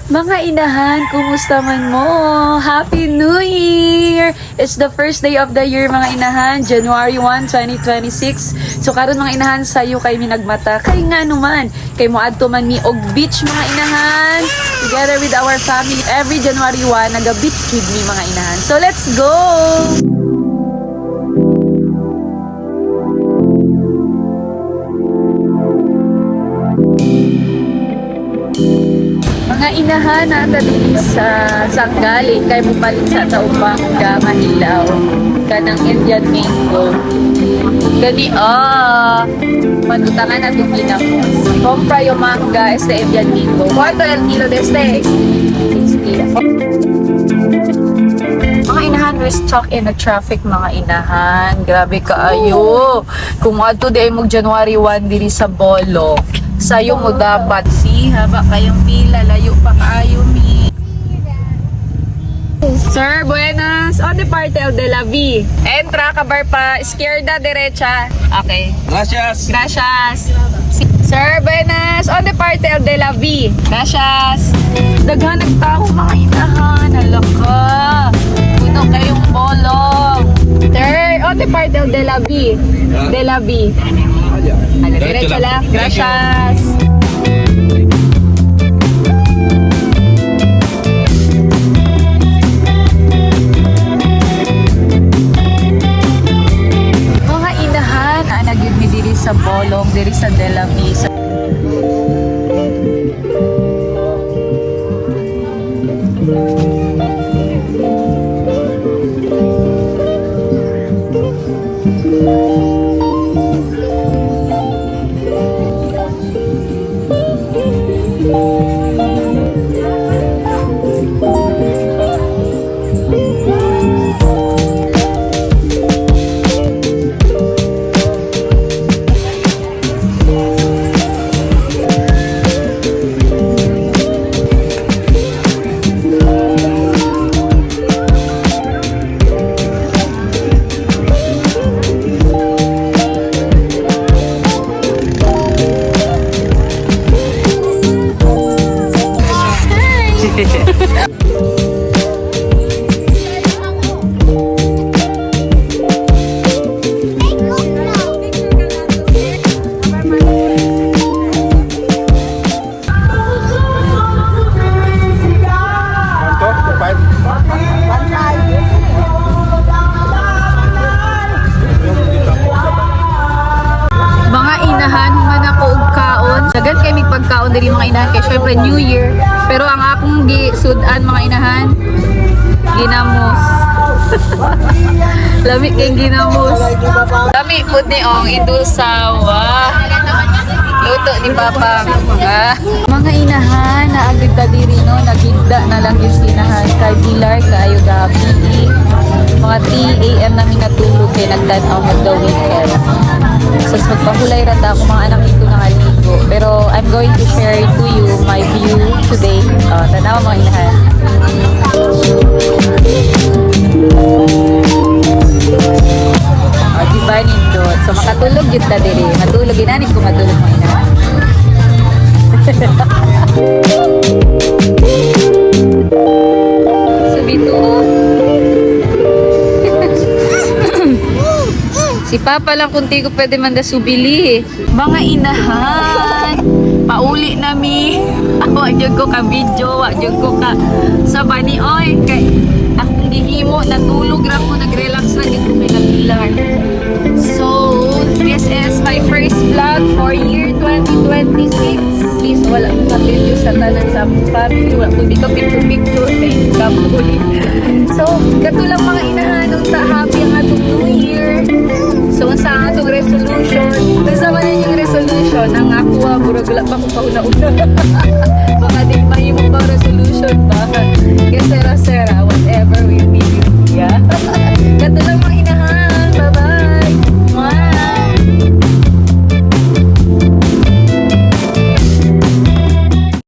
Mga inahan, kumusta man mo? Happy New Year! It's the first day of the year mga inahan, January 1, 2026. So karon mga inahan, sayo kay minagmata. Kay nga naman, kay moadto man mi og beach mga inahan. Together with our family, every January 1, naga-beach with me mga inahan. So let's go! Mga inahan na dito sa Sanggali kay mupalit sa taupang mahilaw kanang Indian mango gani manutangan na itong ginamos compra yung manga este Indian mango ¿cuánto el kilo de este? 60 mga inahan, we're stuck in the traffic mga inahan, grabe kaayo kung ato di ay mag January 1 diri sa Bolo sayo mo dapat haba kayong pila, layo pa kayo mi. Sir, buenas. On the parte de la V. Entra, kabar pa. Izquierda, derecha. Okay. Gracias. Gracias. Sir, buenas. On the parte de la V. Gracias. Daghan nagtao mga inahan. Halaka. Puno kayong bolong. Sir, on the parte de la V. De la V. Ano, derecha lang. Gracias. Sa Bolong, diri sa Dela Visa. Dagan kay mig pagkaon diri mga inahan kay syempre New Year pero ang akong gisudan mga inahan ginamos. Lami kay ginamos. Lami pud ni ong idusawa. Luto ni Papa. Mga inahan na agad ta diri no nagigda na lang yung sinahan kay Pilar kayo gabi. Mga 3 AM namin natulog kay nagtanaw mag the weekend. So magpahulay ra ta ako mga anak nito na haligo. Pero I'm going to share to you my view today. Tanaw mga inahan. Diba nindot? So makatulog yun ta diri. Matulog inanit ko matulog mga inahan. So bito si Papa lang kunti ko pwede man da subili. Mga inahan, pauli na mi. Wajud ko ka video, wajud ko ka sa bani oy kay akong gihimo natulog ra ko nagrelax na dito kay Pilar. So, this is my first vlog for year 2026. Please wala ko video sa tanan sa family, wala ko di ko picture kay kapuli. So, katulang mga inahan ta happy ang atong New Year. So, sa atong resolution, kasama na yung resolution, ang ako, murag wala pa ko kauna-una.